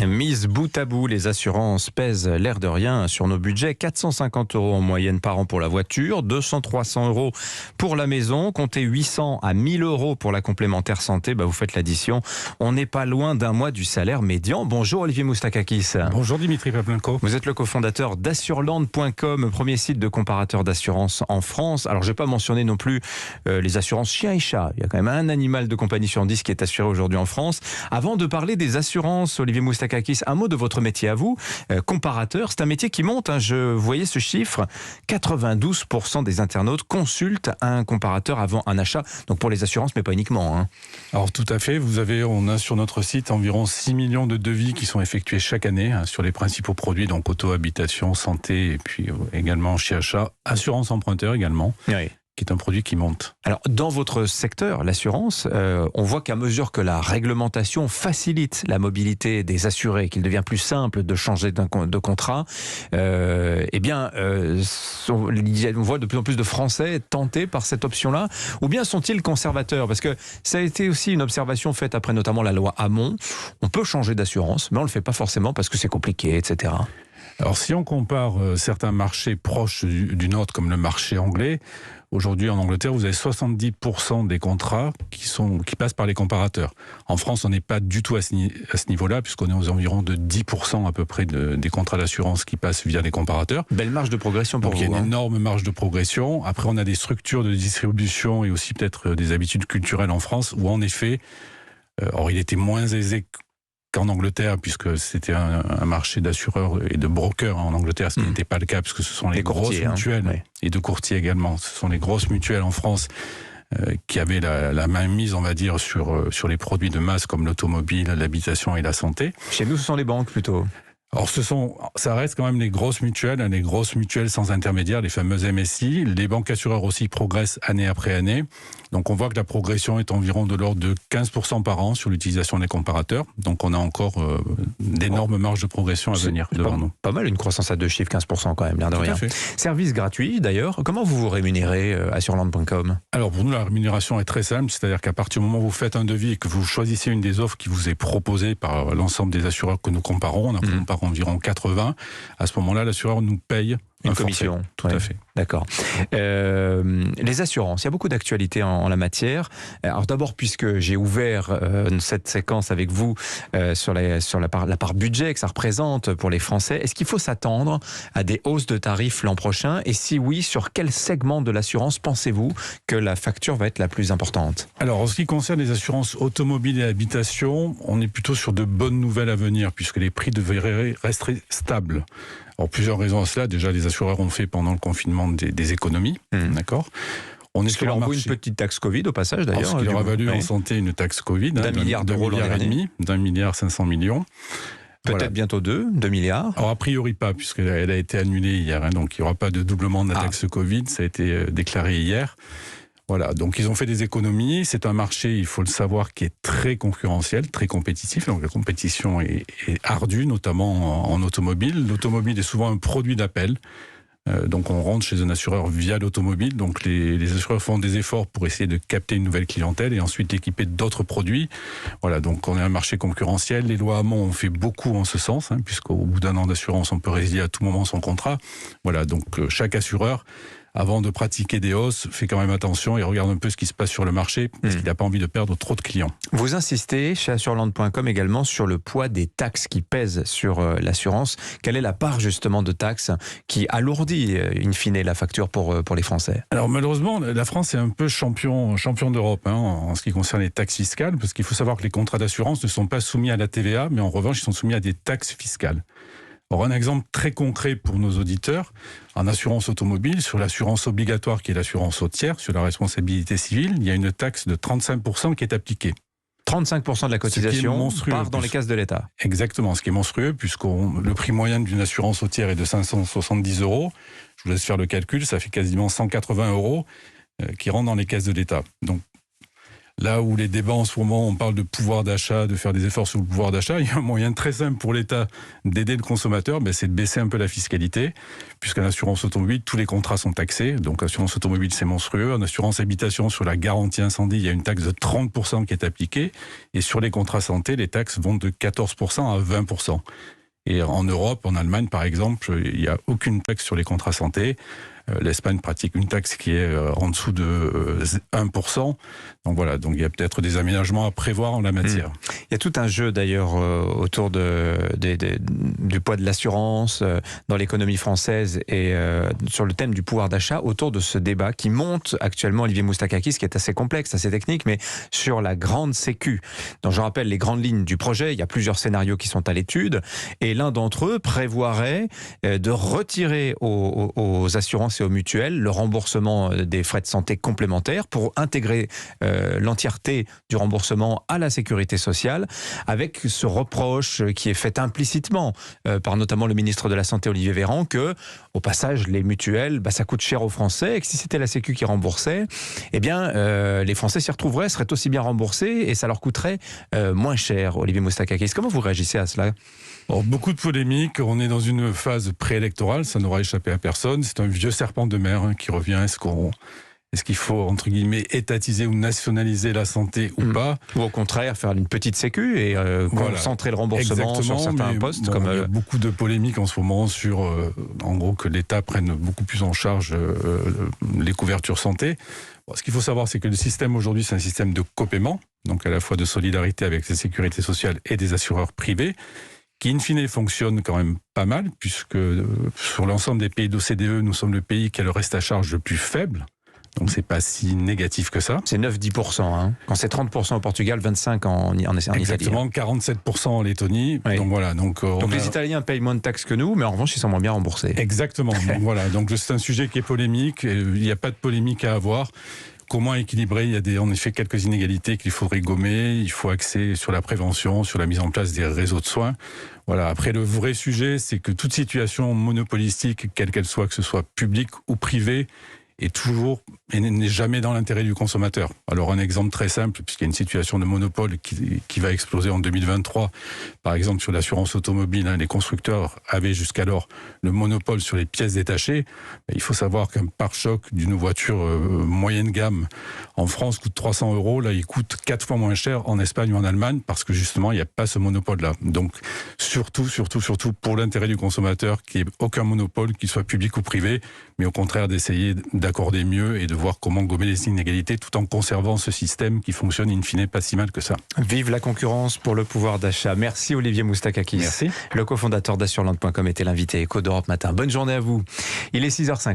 Mise bout à bout, les assurances pèsent l'air de rien sur nos budgets. 450 € en moyenne par an pour la voiture, 200-300 € pour la maison, comptez 800 à 1000 € pour la complémentaire santé. Vous faites l'addition. On n'est pas loin d'un mois du salaire médian. Bonjour Olivier Moustakakis. Bonjour Dimitri Pavlenko. Vous êtes le cofondateur d'assureland.com, premier site de comparateur d'assurance en France. Alors je ne vais pas mentionner non plus les assurances chiens et chats. Il y a quand même un animal de compagnie sur 10 qui est assuré aujourd'hui en France. Avant de parler des assurances, Olivier Moustakakis, un mot de votre métier à vous. Comparateur, c'est un métier qui monte. Je voyais ce chiffre. 92% des internautes consultent un comparateur avant un achat. Donc pour les assurances, mais pas uniquement. Alors tout à fait. On a sur notre site environ 6 millions de devis qui sont effectués chaque année sur les principaux produits, donc auto, habitation, santé, et puis également chien et chat, assurance emprunteur également. Oui. Qui est un produit qui monte. Alors, dans votre secteur, l'assurance, on voit qu'à mesure que la réglementation facilite la mobilité des assurés, qu'il devient plus simple de changer de contrat, on voit de plus en plus de Français tentés par cette option-là, ou bien sont-ils conservateurs? Parce que ça a été aussi une observation faite après notamment la loi Hamon. On peut changer d'assurance, mais on ne le fait pas forcément parce que c'est compliqué, etc. Alors, si on compare certains marchés proches du nôtre, comme le marché anglais, aujourd'hui en Angleterre, vous avez 70% des contrats qui passent par les comparateurs. En France, on n'est pas du tout à ce niveau-là, puisqu'on est aux environs de 10% à peu près des contrats d'assurance qui passent via les comparateurs. Belle marge de progression pour vous. Donc il y a une énorme marge de progression. Après, on a des structures de distribution et aussi peut-être des habitudes culturelles en France, où en effet, or il était moins aisé qu'en Angleterre, puisque c'était un marché d'assureurs et de brokers en Angleterre, ce qui n'était pas le cas, puisque ce sont les grosses mutuelles, et de courtiers également. Ce sont les grosses mutuelles en France qui avaient la main mise, on va dire, sur les produits de masse comme l'automobile, l'habitation et la santé. Chez nous, ce sont les banques plutôt. Alors ça reste quand même les grosses mutuelles sans intermédiaire, les fameuses MSI. Les banques assureurs aussi progressent année après année. Donc on voit que la progression est environ de l'ordre de 15% par an sur l'utilisation des comparateurs. Donc on a encore d'énormes marges de progression à venir devant nous. Pas mal, une croissance à deux chiffres, 15% quand même, l'air de rien. Service gratuit d'ailleurs. Comment vous vous rémunérez assureland.com? Alors pour nous, la rémunération est très simple. C'est-à-dire qu'à partir du moment où vous faites un devis et que vous choisissez une des offres qui vous est proposée par l'ensemble des assureurs que nous comparons, on en compare environ 80. À ce moment-là, l'assureur nous paye une commission. Tout à fait. D'accord. Les assurances, il y a beaucoup d'actualités en la matière. Alors d'abord, puisque j'ai ouvert cette séquence avec vous sur la part budget que ça représente pour les Français, est-ce qu'il faut s'attendre à des hausses de tarifs l'an prochain? Et si oui, sur quel segment de l'assurance pensez-vous que la facture va être la plus importante? Alors, en ce qui concerne les assurances automobiles et habitation, on est plutôt sur de bonnes nouvelles à venir, puisque les prix devraient rester stables. Alors, plusieurs raisons à cela. Déjà, les assureurs ont fait pendant le confinement des économies, d'accord. On est sur un marché. Une petite taxe Covid au passage d'ailleurs. Ce qui leur a valu en santé une taxe Covid. D'un milliard d'euros l'an dernier. D'un milliard 500 millions. Peut-être bientôt 2 milliards. Alors a priori pas, puisqu'elle a été annulée hier. Donc il n'y aura pas de doublement de la taxe Covid. Ça a été déclaré hier. Voilà, donc ils ont fait des économies. C'est un marché, il faut le savoir, qui est très concurrentiel, très compétitif. Donc la compétition est ardue, notamment en automobile. L'automobile est souvent un produit d'appel. Donc on rentre chez un assureur via l'automobile. Donc les assureurs font des efforts pour essayer de capter une nouvelle clientèle et ensuite l'équiper d'autres produits. Voilà, donc on est un marché concurrentiel. Les lois Hamon ont fait beaucoup en ce sens, puisqu'au bout d'un an d'assurance, on peut résilier à tout moment son contrat. Voilà, donc chaque assureur, avant de pratiquer des hausses, fait quand même attention et regarde un peu ce qui se passe sur le marché, parce qu'il n'a pas envie de perdre trop de clients. Vous insistez chez assureland.com également sur le poids des taxes qui pèsent sur l'assurance. Quelle est la part justement de taxes qui alourdit in fine la facture pour les Français? Alors malheureusement, la France est un peu champion d'Europe en ce qui concerne les taxes fiscales, parce qu'il faut savoir que les contrats d'assurance ne sont pas soumis à la TVA, mais en revanche, ils sont soumis à des taxes fiscales. Alors un exemple très concret pour nos auditeurs, en assurance automobile, sur l'assurance obligatoire qui est l'assurance routière, sur la responsabilité civile, il y a une taxe de 35% qui est appliquée. 35% de la cotisation part dans les caisses de l'État. Exactement, ce qui est monstrueux, puisque le prix moyen d'une assurance routière est de 570 €. Je vous laisse faire le calcul, ça fait quasiment 180 € qui rentrent dans les caisses de l'État. Donc Là où les débats en ce moment, on parle de pouvoir d'achat, de faire des efforts sur le pouvoir d'achat, il y a un moyen très simple pour l'État d'aider le consommateur, c'est de baisser un peu la fiscalité, puisqu'en assurance automobile, tous les contrats sont taxés. Donc l'assurance automobile, c'est monstrueux. En assurance habitation, sur la garantie incendie, il y a une taxe de 30% qui est appliquée. Et sur les contrats santé, les taxes vont de 14% à 20%. Et en Europe, en Allemagne par exemple, il n'y a aucune taxe sur les contrats santé. L'Espagne pratique une taxe qui est en dessous de 1%. Donc voilà, donc il y a peut-être des aménagements à prévoir en la matière. Il y a tout un jeu d'ailleurs autour du poids de l'assurance dans l'économie française et sur le thème du pouvoir d'achat autour de ce débat qui monte actuellement, Olivier Moustakakis, qui est assez complexe, assez technique, mais sur la grande sécu. Donc je rappelle les grandes lignes du projet, il y a plusieurs scénarios qui sont à l'étude et l'un d'entre eux prévoirait de retirer aux assurances et aux mutuelles le remboursement des frais de santé complémentaires pour intégrer l'entièreté du remboursement à la sécurité sociale, avec ce reproche qui est fait implicitement par notamment le ministre de la Santé Olivier Véran que, au passage, les mutuelles, ça coûte cher aux Français et que si c'était la Sécu qui remboursait, eh bien, les Français s'y retrouveraient, seraient aussi bien remboursés et ça leur coûterait moins cher. Olivier Moustakakis, comment vous réagissez à cela ? Alors, beaucoup de polémiques, on est dans une phase préélectorale, ça n'aura échappé à personne, c'est un vieux serpent de mer qui revient. Est-ce qu'il faut, entre guillemets, étatiser ou nationaliser la santé ou pas ? Ou au contraire, faire une petite sécu et concentrer le remboursement sur certains postes il y a beaucoup de polémiques en ce moment sur, en gros, que l'État prenne beaucoup plus en charge les couvertures santé. Ce qu'il faut savoir, c'est que le système aujourd'hui, c'est un système de copaiement, donc à la fois de solidarité avec la sécurité sociale et des assureurs privés, qui in fine fonctionne quand même pas mal, puisque sur l'ensemble des pays d'OCDE, nous sommes le pays qui a le reste à charge le plus faible. Donc c'est pas si négatif que ça. C'est 9-10%. Quand c'est 30% au Portugal, 25% en Italie. Exactement, 47% en Lettonie. Oui. Donc voilà. Donc les Italiens payent moins de taxes que nous, mais en revanche, ils sont moins bien remboursés. Exactement. Donc voilà. Donc c'est un sujet qui est polémique. Il n'y a pas de polémique à avoir. Comment équilibrer ? Il y a en effet quelques inégalités qu'il faudrait gommer. Il faut axer sur la prévention, sur la mise en place des réseaux de soins. Voilà. Après, le vrai sujet, c'est que toute situation monopolistique, quelle qu'elle soit, que ce soit publique ou privée, est toujours et n'est jamais dans l'intérêt du consommateur. Alors un exemple très simple, puisqu'il y a une situation de monopole qui va exploser en 2023, par exemple sur l'assurance automobile, les constructeurs avaient jusqu'alors le monopole sur les pièces détachées. Il faut savoir qu'un pare-choc d'une voiture moyenne gamme en France coûte 300 €, là il coûte 4 fois moins cher en Espagne ou en Allemagne, parce que justement il n'y a pas ce monopole-là. Donc surtout pour l'intérêt du consommateur, qu'il n'y ait aucun monopole, qu'il soit public ou privé, mais au contraire d'essayer d'accorder mieux et de voir comment gommer les inégalités tout en conservant ce système qui fonctionne in fine pas si mal que ça. Vive la concurrence pour le pouvoir d'achat. Merci Olivier Moustakakis. Merci. Le cofondateur d'assureland.com était l'invité Éco d'Europe Matin. Bonne journée à vous. Il est 6h50.